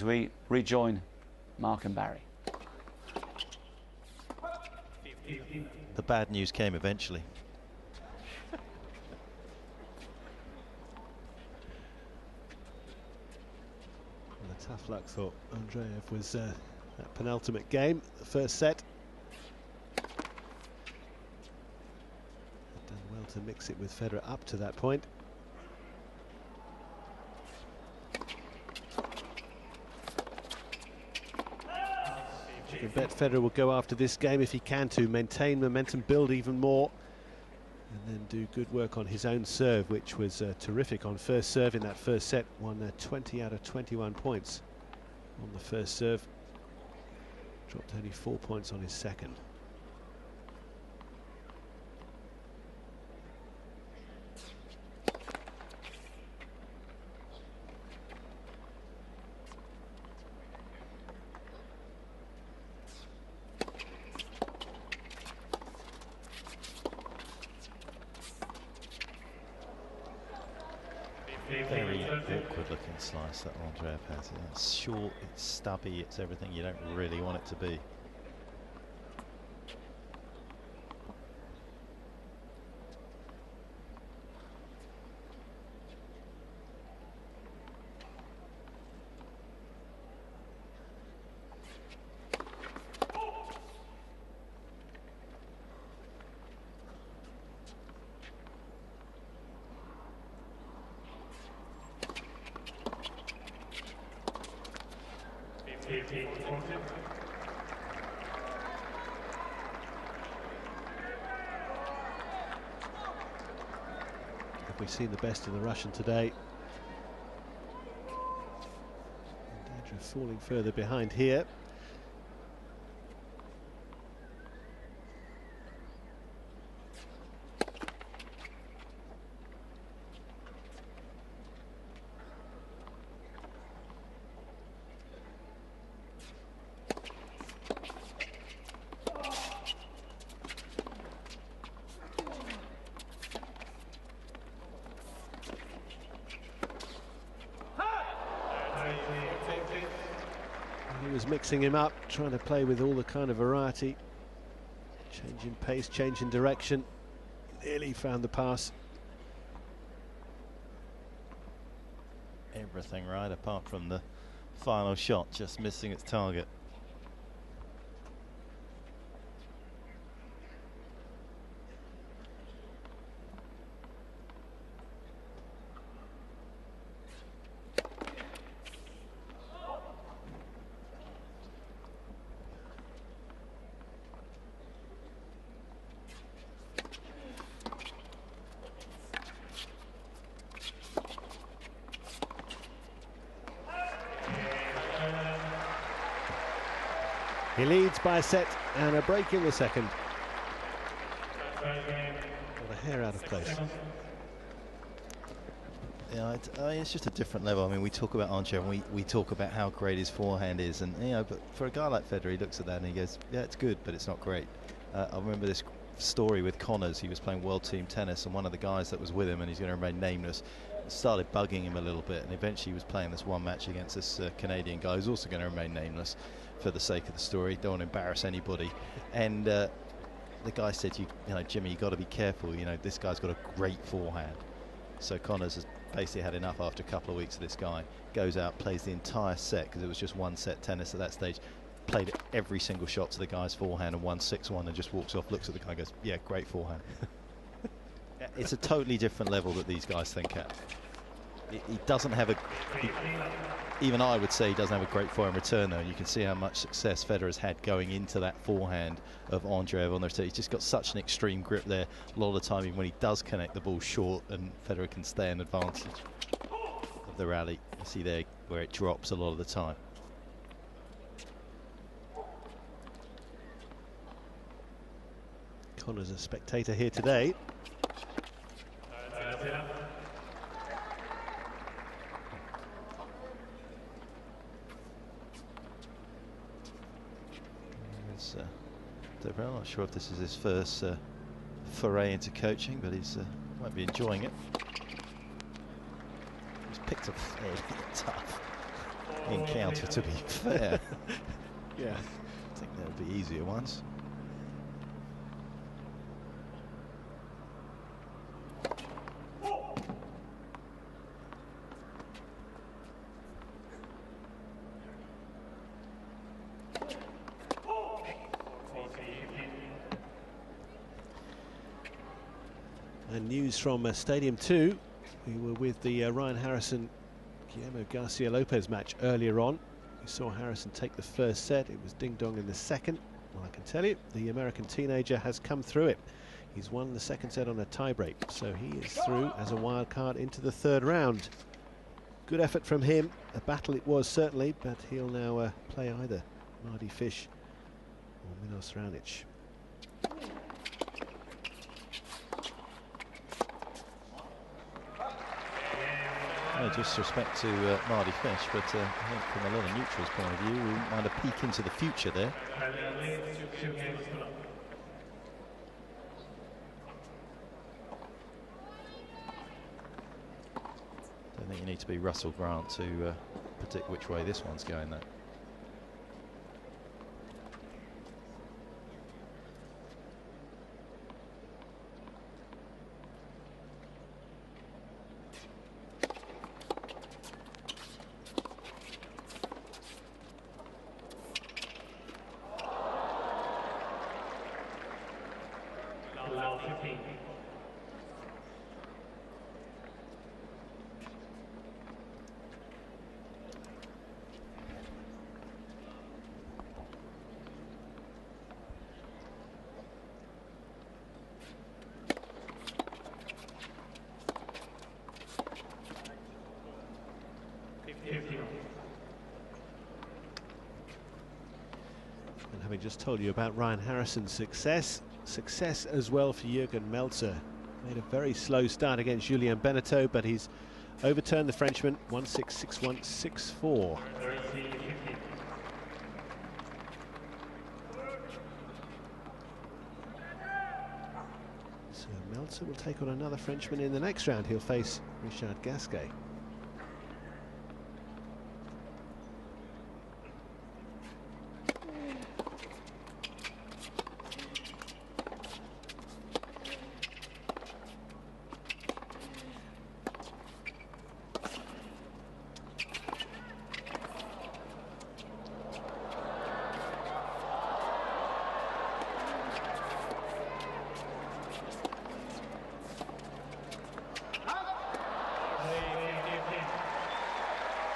as we rejoin Mark and Barry. The bad news came eventually. Well, the tough luck for Andreev was that penultimate game, the first set. Had done well to mix it with Federer up to that point. I bet Federer will go after this game if he can to maintain momentum, build even more, and then do good work on his own serve, which was terrific on first serve in that first set. Won 20 out of 21 points on the first serve. Dropped only 4 points on his second. Very awkward looking slice that Andreev has. It's short, it's stubby, it's everything you don't really want it to be. Have we seen the best of the Russian today? In danger of falling further behind here. He was mixing him up, trying to play with all the kind of variety. Changing pace, changing direction. Nearly found the pass. Everything right apart from the final shot, just missing its target. He leads by a set and a break in the second. Got a hair out of place. Yeah, it's just a different level. I mean, we talk about Andreev, and we talk about how great his forehand is, and but for a guy like Federer, he looks at that and he goes, "Yeah, it's good, but it's not great." I remember this story with Connors. He was playing world team tennis, and one of the guys that was with him, and he's going to remain nameless, started bugging him a little bit, and eventually he was playing this one match against this Canadian guy who's also going to remain nameless for the sake of the story. Don't want to embarrass anybody. And the guy said, "You know, Jimmy, you got to be careful. You know, this guy's got a great forehand." So Connors has basically had enough after a couple of weeks of this guy. Goes out, plays the entire set, because it was just one set tennis at that stage. Played every single shot to the guy's forehand and won 6-1, and just walks off, looks at the guy and goes, "Yeah, great forehand." It's a totally different level that these guys think at. He doesn't have even I would say he doesn't have a great forehand return, though, and you can see how much success Federer's had going into that forehand of Andreev on the return. He's just got such an extreme grip there. A lot of the time, even when he does connect the ball short, and Federer can stay in advantage of the rally. You see there where it drops a lot of the time. Connor's a spectator here today. I'm not sure if this is his first foray into coaching, but he's might be enjoying it. He's picked up fairly tough. encounter, to be fair. Yeah. I think there would be easier ones. And news from Stadium 2. We were with the Ryan Harrison-Guillermo Garcia Lopez match earlier on. We saw Harrison take the first set. It was ding-dong in the second. Well, I can tell you, the American teenager has come through it. He's won the second set on a tie-break, so he is through as a wild card into the third round. Good effort from him. A battle it was, certainly, but he'll now play either Mardy Fish or Milos Raonic. No disrespect to Mardy Fish, but I think from a lot of neutrals' point of view, we might a peek into the future there. Don't think you need to be Russell Grant to predict which way this one's going, though. And having just told you about Ryan Harrison's success as well for Jürgen Melzer. Made a very slow start against Julien Beneteau, but he's overturned the Frenchman 1-6, 6-1, 6-4. So Melzer will take on another Frenchman in the next round. He'll face Richard Gasquet.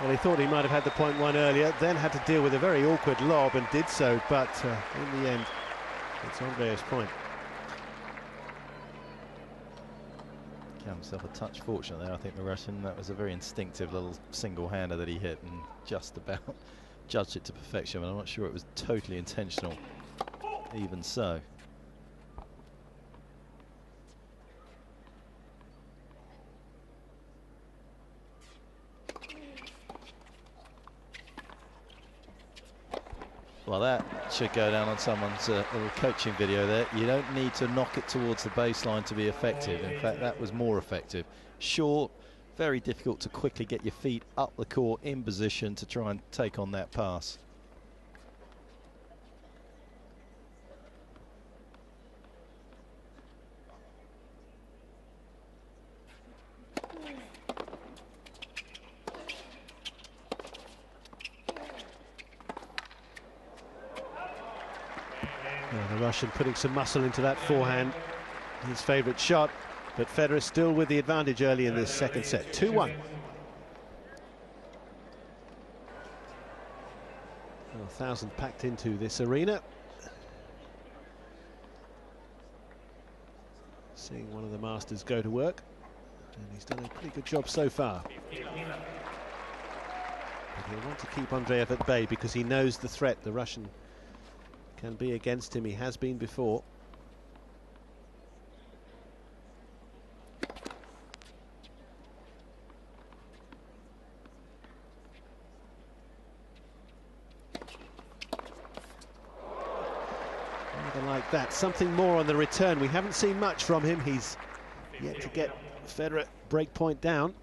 Well, he thought he might have had the point won earlier, then had to deal with a very awkward lob and did so, but in the end, it's Andreev's point. Count himself a touch fortunate there, I think, the Russian. That was a very instinctive little single-hander that he hit and just about judged it to perfection, but I'm not sure it was totally intentional, even so. Well, that should go down on someone's little coaching video there. You don't need to knock it towards the baseline to be effective. In fact, that was more effective. Short, very difficult to quickly get your feet up the court in position to try and take on that pass. The Russian putting some muscle into that forehand, his favourite shot, but Federer still with the advantage early in this second set. 2-1. 1,000 packed into this arena. Seeing one of the masters go to work, and he's done a pretty good job so far. But he'll want to keep Andreev at bay because he knows the threat the Russian can be against him. He has been before. Rather like that. Something more on the return. We haven't seen much from him. He's yet to get Federer break point down.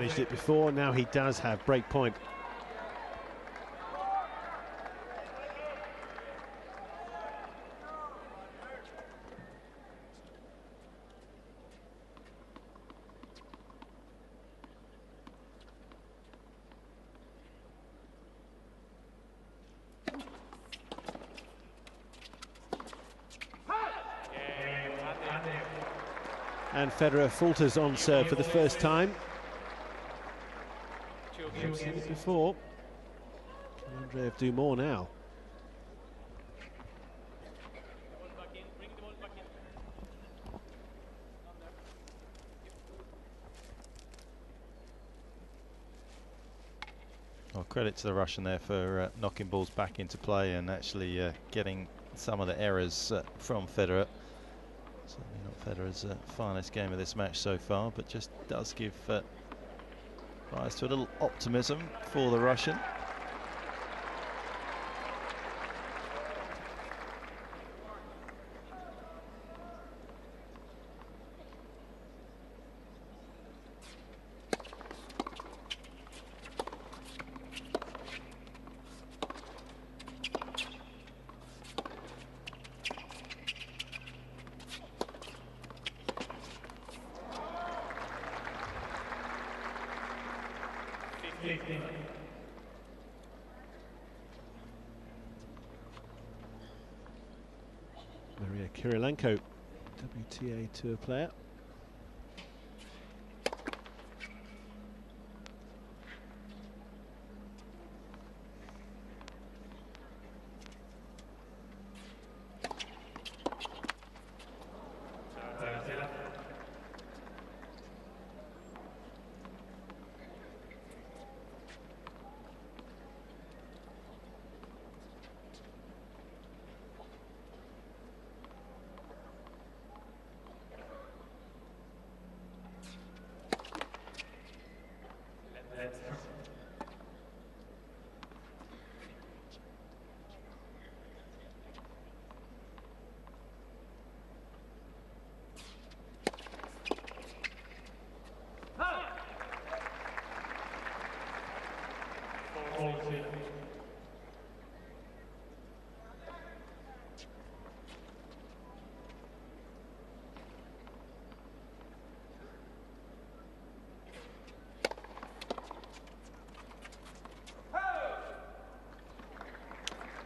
managed it before. Now he does have break point. And Federer falters on serve for the first time. I've seen it before. Can Andreev do more now? Well, credit to the Russian there for knocking balls back into play and actually getting some of the errors from Federer. Certainly not Federer's finest game of this match so far, but just does give rise to a little optimism for the Russian. Maria Kirilenko, WTA Tour player.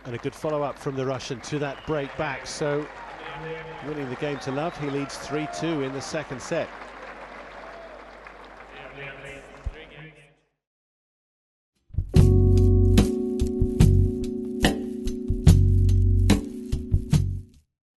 And a good follow-up from the Russian to that break back. So winning the game to love, he leads 3-2 in the second set.